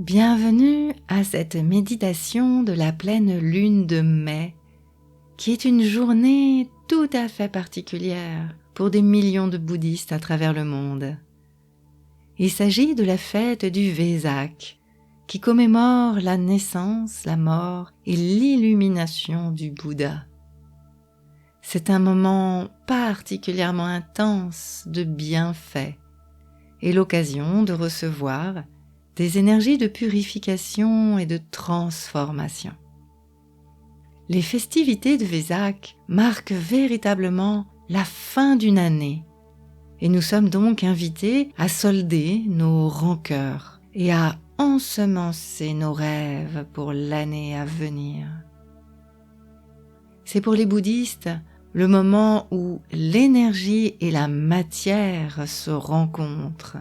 Bienvenue à cette méditation de la pleine lune de mai, qui est une journée tout à fait particulière pour des millions de bouddhistes à travers le monde. Il s'agit de la fête du Vesak, qui commémore la naissance, la mort et l'illumination du Bouddha. C'est un moment particulièrement intense de bienfaits et l'occasion de recevoir des énergies de purification et de transformation. Les festivités de Vesak marquent véritablement la fin d'une année et nous sommes donc invités à solder nos rancœurs et à ensemencer nos rêves pour l'année à venir. C'est pour les bouddhistes le moment où l'énergie et la matière se rencontrent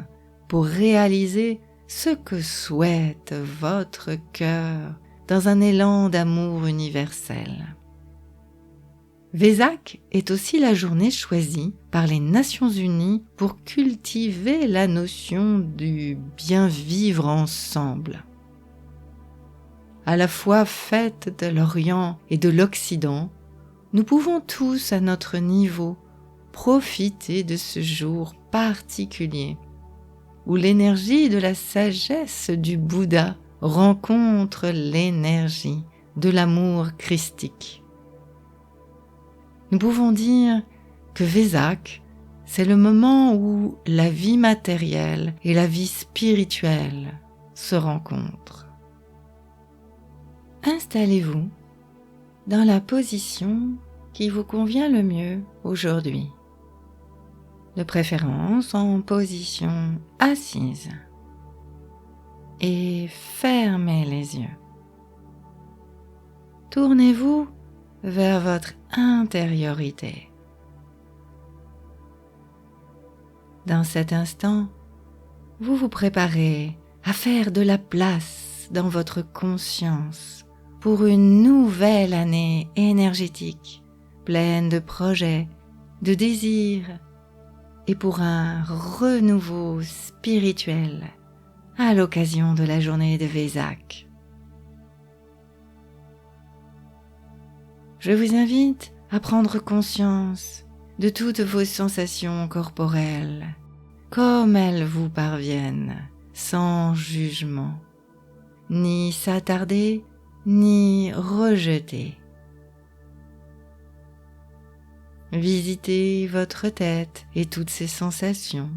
pour réaliser ce que souhaite votre cœur dans un élan d'amour universel. Vesak est aussi la journée choisie par les Nations Unies pour cultiver la notion du bien vivre ensemble. À la fois fête de l'Orient et de l'Occident, nous pouvons tous à notre niveau profiter de ce jour particulier où l'énergie de la sagesse du Bouddha rencontre l'énergie de l'amour christique. Nous pouvons dire que Vesak, c'est le moment où la vie matérielle et la vie spirituelle se rencontrent. Installez-vous dans la position qui vous convient le mieux aujourd'hui. De préférence en position assise, et fermez les yeux. Tournez-vous vers votre intériorité. Dans cet instant, vous vous préparez à faire de la place dans votre conscience pour une nouvelle année énergétique, pleine de projets, de désirs, et pour un renouveau spirituel à l'occasion de la journée de Vesak. Je vous invite à prendre conscience de toutes vos sensations corporelles, comme elles vous parviennent, sans jugement, ni s'attarder, ni rejeter. Visitez votre tête et toutes ses sensations.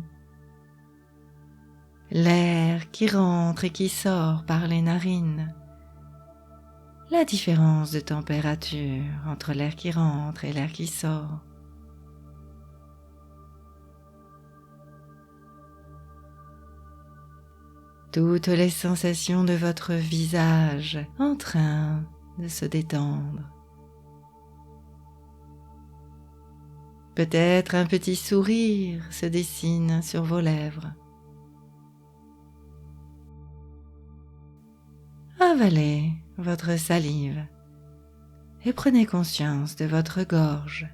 L'air qui rentre et qui sort par les narines. La différence de température entre l'air qui rentre et l'air qui sort. Toutes les sensations de votre visage en train de se détendre. Peut-être un petit sourire se dessine sur vos lèvres. Avalez votre salive et prenez conscience de votre gorge,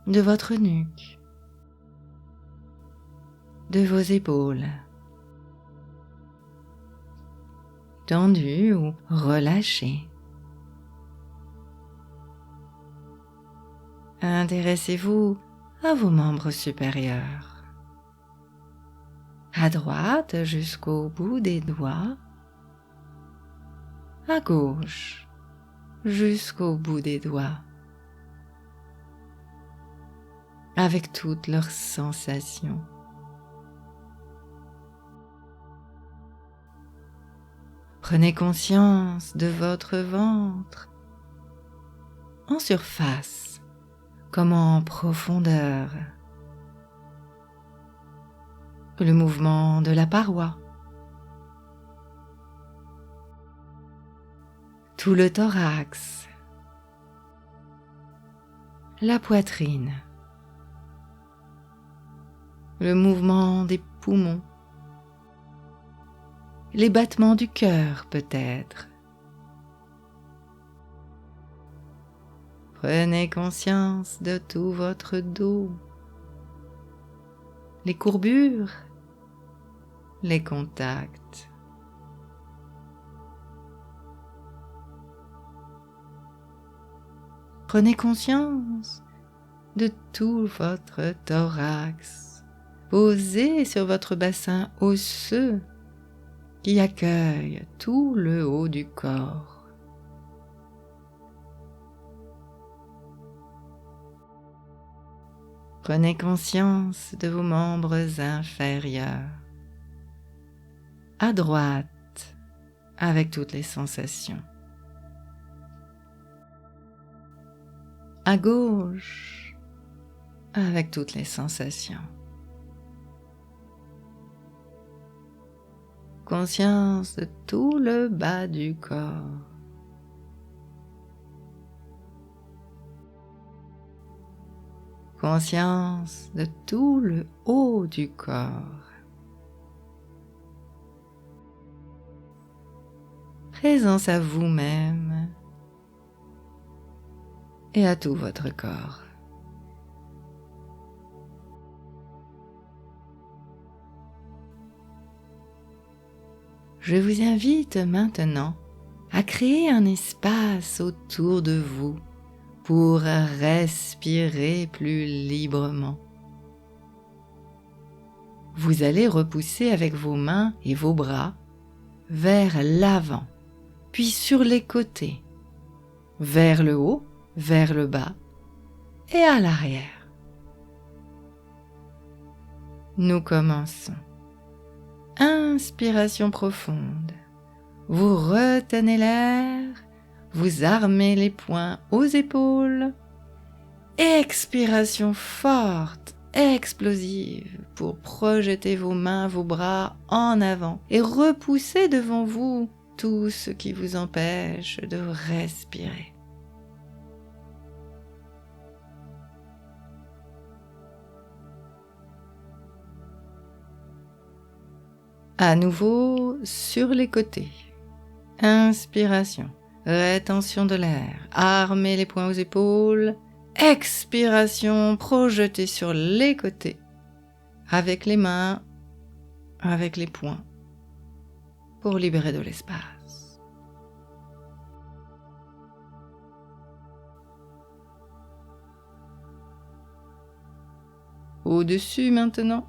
de votre nuque, de vos épaules, tendues ou relâchées. Intéressez-vous à vos membres supérieurs, à droite jusqu'au bout des doigts, à gauche jusqu'au bout des doigts, avec toutes leurs sensations. Prenez conscience de votre ventre en surface comme en profondeur. Le mouvement de la paroi. Tout le thorax. La poitrine. Le mouvement des poumons. Les battements du cœur peut-être. Prenez conscience de tout votre dos, les courbures les contacts. Prenez conscience de tout votre thorax, posé sur votre bassin osseux qui accueille tout le haut du corps. Prenez conscience de vos membres inférieurs, à droite avec toutes les sensations, à gauche avec toutes les sensations. Conscience de tout le bas du corps. Conscience de tout le haut du corps. Présence à vous-même et à tout votre corps. Je vous invite maintenant à créer un espace autour de vous pour respirer plus librement. Vous allez repousser avec vos mains et vos bras vers l'avant, puis sur les côtés, vers le haut, vers le bas et à l'arrière. Nous commençons. Inspiration profonde. Vous retenez l'air, vous armez les poings aux épaules. Expiration forte, explosive pour projeter vos mains, vos bras en avant et repousser devant vous tout ce qui vous empêche de respirer. À nouveau sur les côtés. Inspiration, rétention de l'air, armez les poings aux épaules. Expiration, projetez sur les côtés, avec les mains, avec les poings, pour libérer de l'espace. Au-dessus maintenant.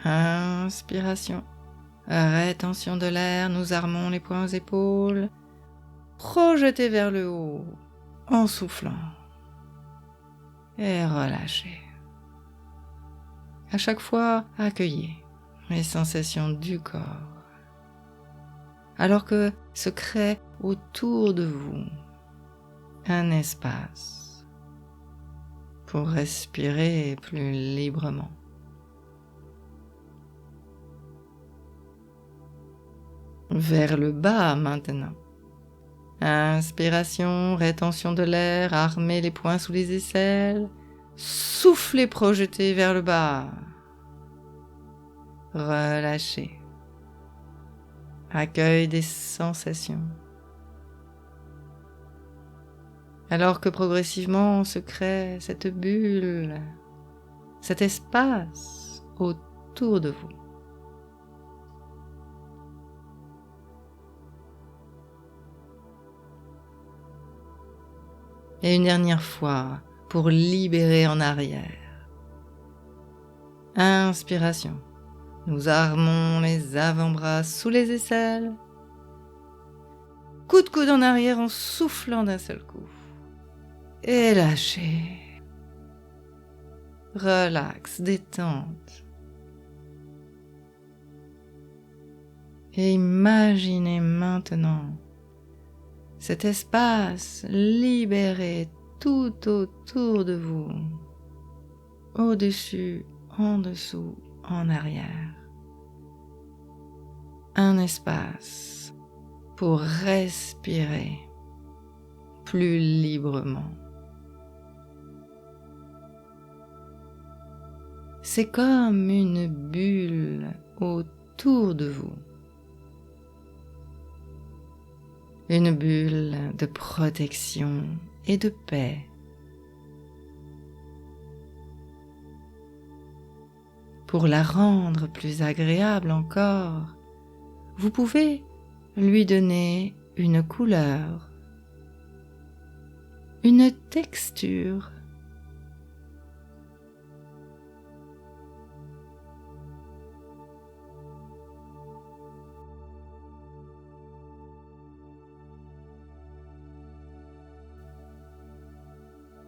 Inspiration. Rétention de l'air, nous armons les poings aux épaules. Projetez vers le haut en soufflant. Et relâchez. À chaque fois, accueillez les sensations du corps. Alors que se crée autour de vous un espace pour respirer plus librement. Vers le bas maintenant. Inspiration, rétention de l'air, armez les poings sous les aisselles. Soufflez, projetez vers le bas. Relâchez. Accueil des sensations. Alors que progressivement se crée cette bulle, cet espace autour de vous. Et une dernière fois, pour libérer en arrière. Inspiration. Nous armons les avant-bras sous les aisselles. Coup de coude en arrière en soufflant d'un seul coup. Et lâchez. Relax, détente. Et imaginez maintenant cet espace libéré tout autour de vous, au-dessus, en dessous, en arrière. Un espace pour respirer plus librement. C'est comme une bulle autour de vous. Une bulle de protection et de paix. Pour la rendre plus agréable encore, vous pouvez lui donner une couleur, une texture.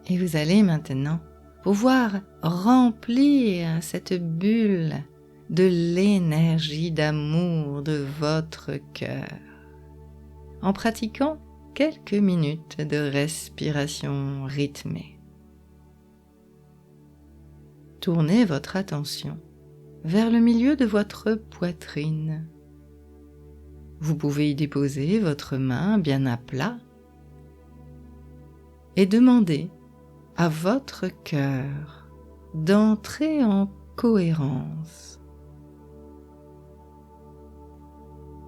Et vous allez maintenant pouvoir remplir cette bulle de l'énergie d'amour de votre cœur en pratiquant quelques minutes de respiration rythmée. Tournez votre attention vers le milieu de votre poitrine. Vous pouvez y déposer votre main bien à plat et demander à votre cœur d'entrer en cohérence.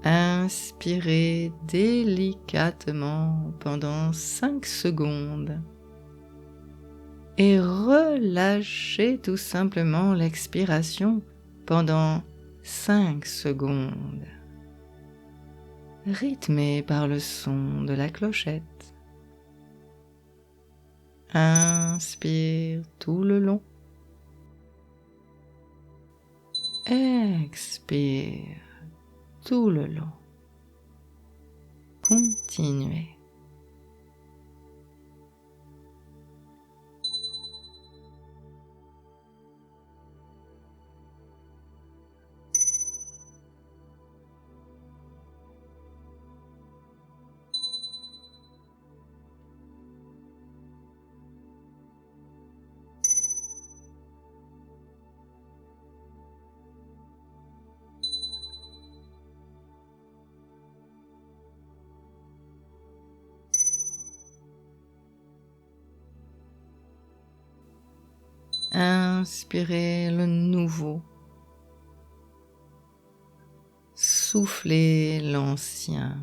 Inspirez délicatement pendant 5 secondes et relâchez tout simplement l'expiration pendant 5 secondes, rythmé par le son de la clochette. Inspire tout le long. Expire tout le long. Continuez. Inspirez le nouveau. Soufflez l'ancien.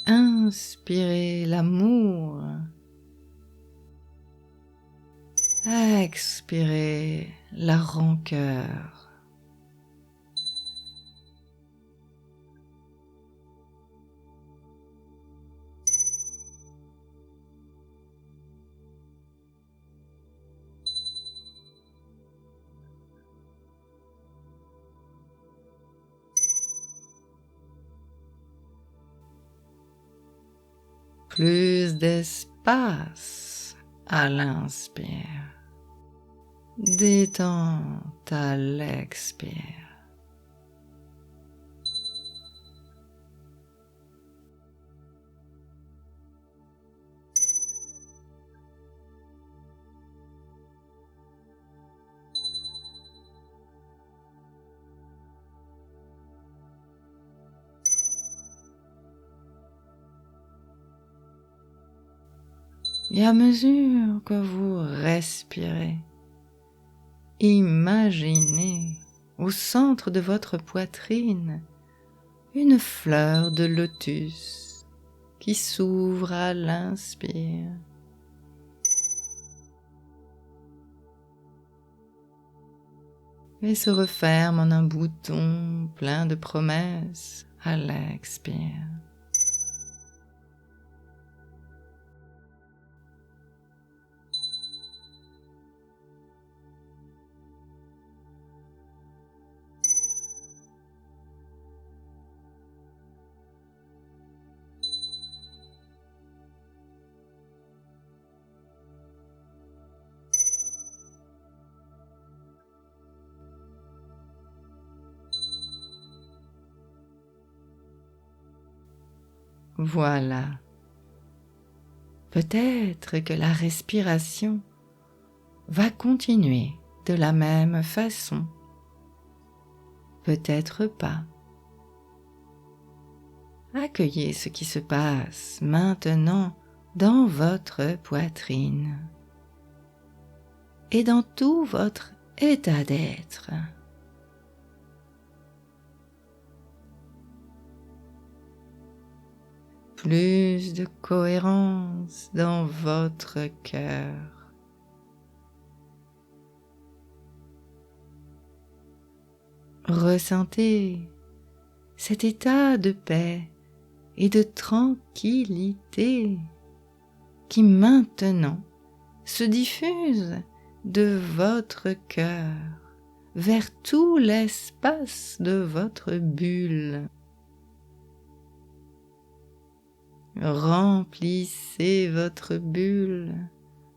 Inspirez l'amour. Expirez la rancœur. Plus d'espace à l'inspire. Détente à l'expire. Et à mesure que vous respirez, imaginez au centre de votre poitrine une fleur de lotus qui s'ouvre à l'inspire et se referme en un bouton plein de promesses à l'expire. Voilà. Peut-être que la respiration va continuer de la même façon. Peut-être pas. Accueillez ce qui se passe maintenant dans votre poitrine et dans tout votre état d'être. plus de cohérence dans votre cœur. Ressentez cet état de paix et de tranquillité qui maintenant se diffuse de votre cœur vers tout l'espace de votre bulle. Remplissez votre bulle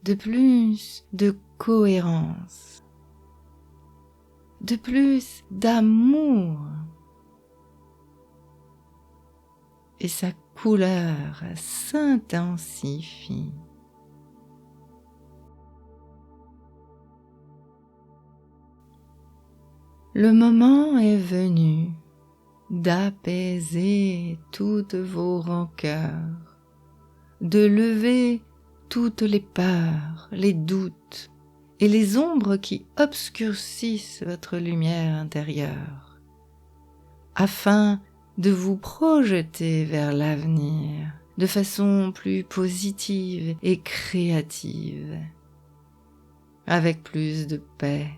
de plus de cohérence, de plus d'amour, et sa couleur s'intensifie. Le moment est venu d'apaiser toutes vos rancœurs, de lever toutes les peurs, les doutes et les ombres qui obscurcissent votre lumière intérieure, afin de vous projeter vers l'avenir de façon plus positive et créative, avec plus de paix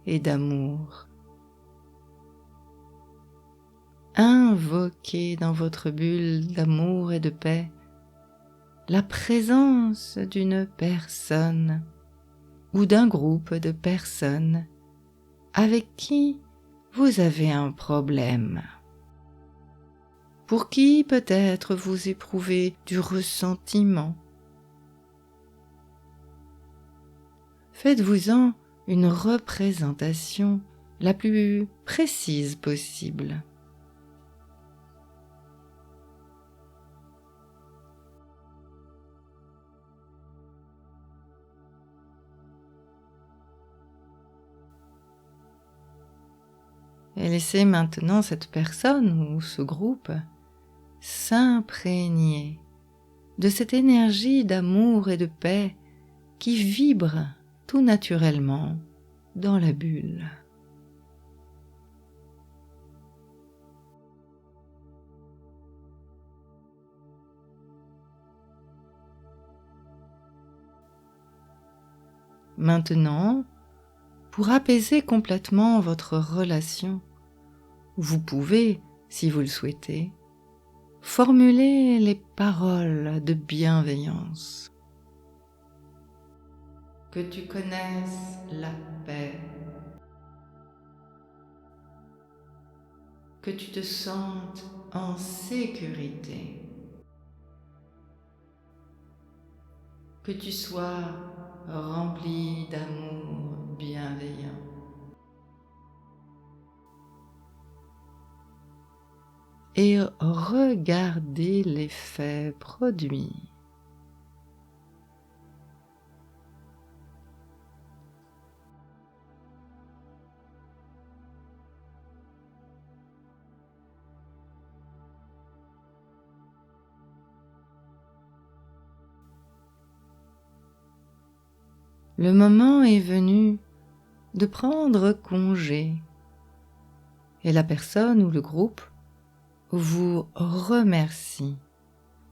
et d'amour. Invoquez dans votre bulle d'amour et de paix la présence d'une personne ou d'un groupe de personnes avec qui vous avez un problème, pour qui peut-être vous éprouvez du ressentiment. Faites-vous-en une représentation la plus précise possible. Et laissez maintenant cette personne ou ce groupe s'imprégner de cette énergie d'amour et de paix qui vibre tout naturellement dans la bulle. Maintenant, pour apaiser complètement votre relation, vous pouvez, si vous le souhaitez, formuler les paroles de bienveillance. Que tu connaisses la paix, que tu te sentes en sécurité, que tu sois rempli d'amour bienveillant. Et regardez l'effet produit. Le moment est venu de prendre congé et la personne ou le groupe vous remercie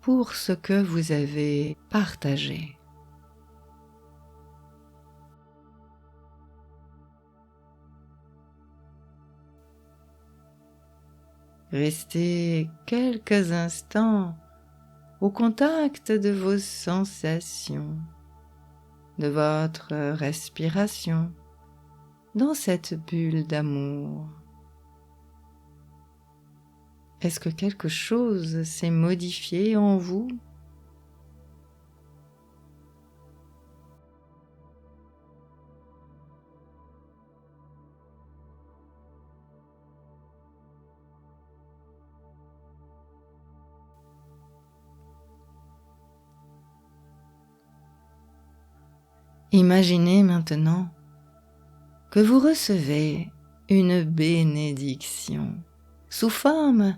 pour ce que vous avez partagé. Restez quelques instants au contact de vos sensations, de votre respiration, dans cette bulle d'amour. Est-ce que quelque chose s'est modifié en vous ? Imaginez maintenant que vous recevez une bénédiction sous forme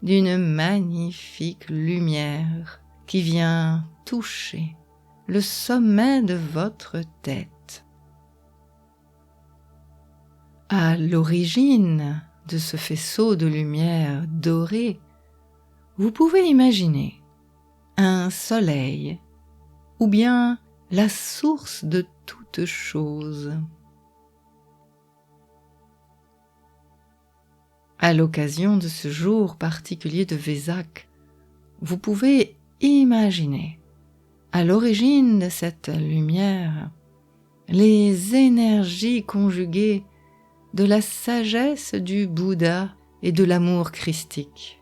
d'une magnifique lumière qui vient toucher le sommet de votre tête. À l'origine de ce faisceau de lumière dorée, vous pouvez imaginer un soleil, ou bien la source de toute chose. À l'occasion de ce jour particulier de Vésac, vous pouvez imaginer, à l'origine de cette lumière, les énergies conjuguées de la sagesse du Bouddha et de l'amour christique.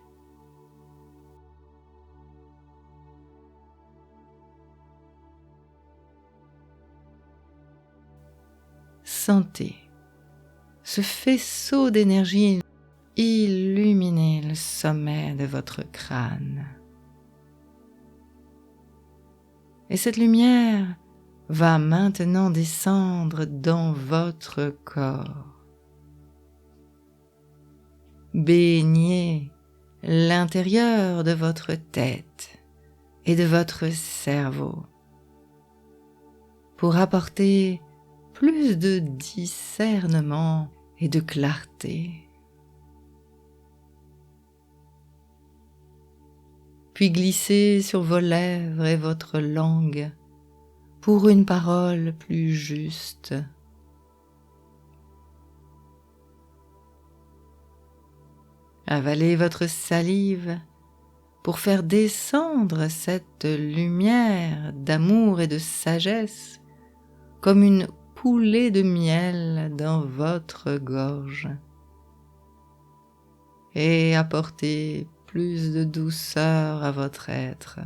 Sentez ce faisceau d'énergie illuminer le sommet de votre crâne. Et cette lumière va maintenant descendre dans votre corps. Baignez l'intérieur de votre tête et de votre cerveau pour apporter plus de discernement et de clarté. Puis glissez sur vos lèvres et votre langue pour une parole plus juste. Avalez votre salive pour faire descendre cette lumière d'amour et de sagesse comme une coulée de miel dans votre gorge. Et apportez plus de douceur à votre être.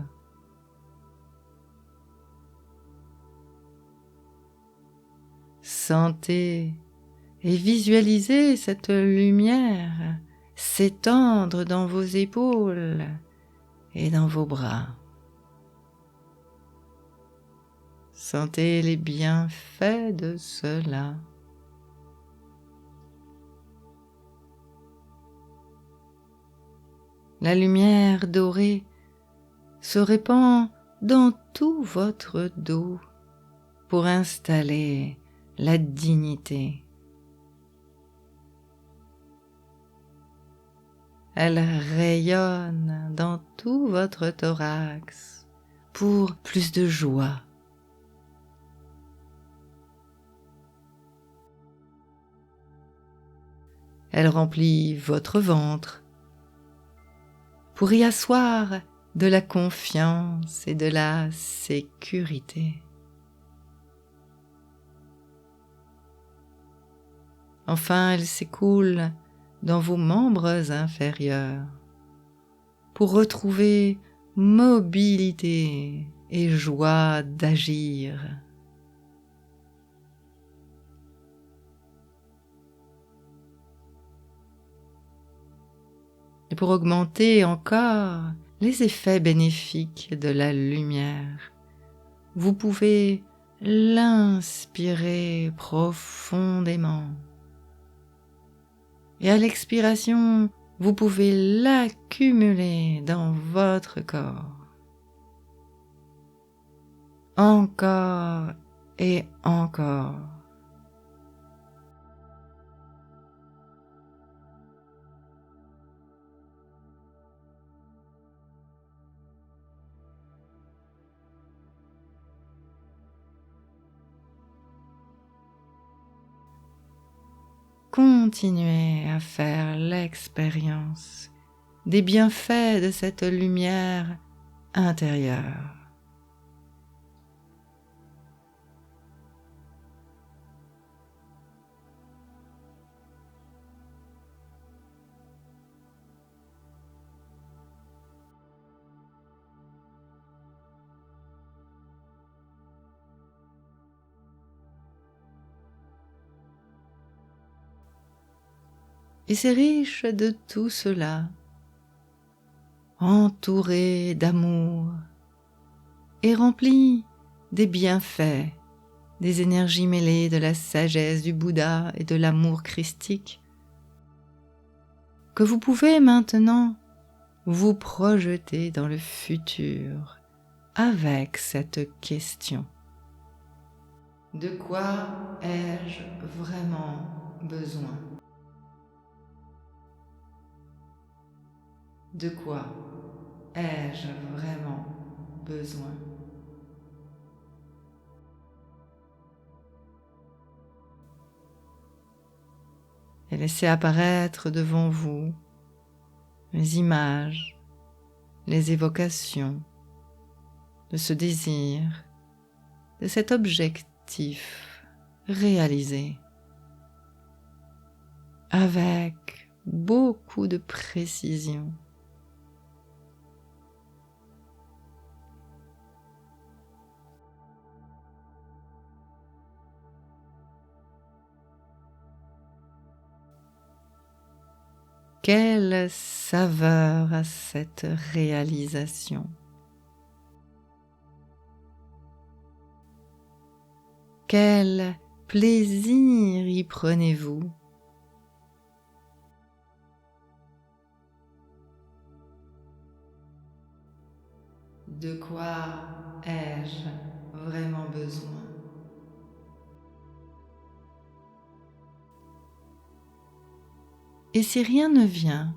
Sentez et visualisez cette lumière s'étendre dans vos épaules et dans vos bras. Sentez les bienfaits de cela. La lumière dorée se répand dans tout votre dos pour installer la dignité. Elle rayonne dans tout votre thorax pour plus de joie. Elle remplit votre ventre pour y asseoir de la confiance et de la sécurité. Enfin, elle s'écoule dans vos membres inférieurs pour retrouver mobilité et joie d'agir. Et pour augmenter encore les effets bénéfiques de la lumière, vous pouvez l'inspirer profondément. Et à l'expiration, vous pouvez l'accumuler dans votre corps. Encore et encore. Continuez à faire l'expérience des bienfaits de cette lumière intérieure. Et c'est riche de tout cela, entouré d'amour et rempli des bienfaits, des énergies mêlées de la sagesse du Bouddha et de l'amour christique, que vous pouvez maintenant vous projeter dans le futur avec cette question. De quoi ai-je vraiment besoin ? De quoi ai-je vraiment besoin. Et laissez apparaître devant vous les images, les évocations de ce désir, de cet objectif réalisé avec beaucoup de précision. Quelle saveur à cette réalisation! Quel plaisir y prenez-vous? De quoi ai-je vraiment besoin? Et si rien ne vient,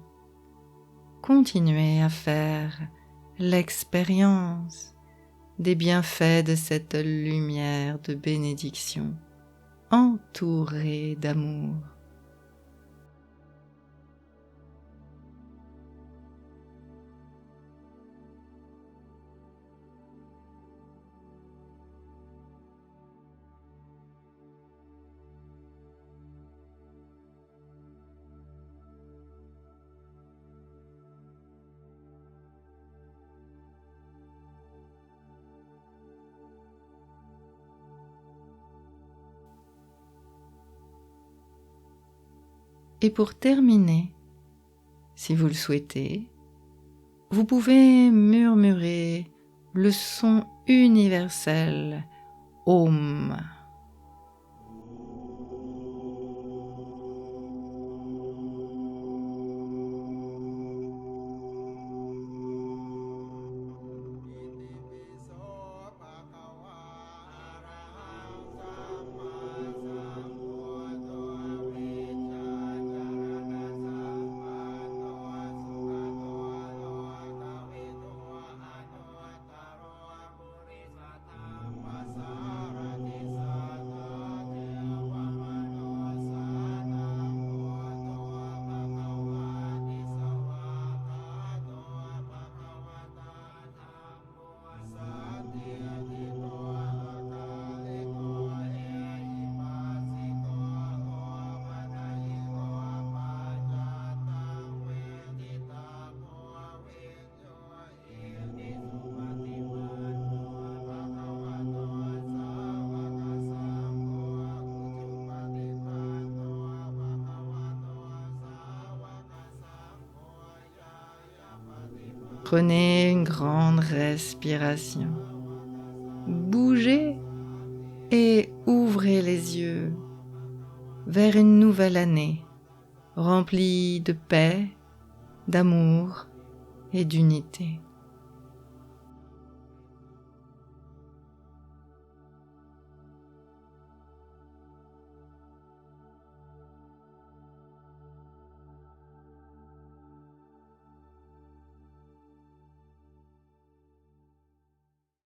continuez à faire l'expérience des bienfaits de cette lumière de bénédiction, entourée d'amour. Et pour terminer, si vous le souhaitez, vous pouvez murmurer le son universel Om. Prenez une grande respiration. Bougez et ouvrez les yeux vers une nouvelle année remplie de paix, d'amour et d'unité.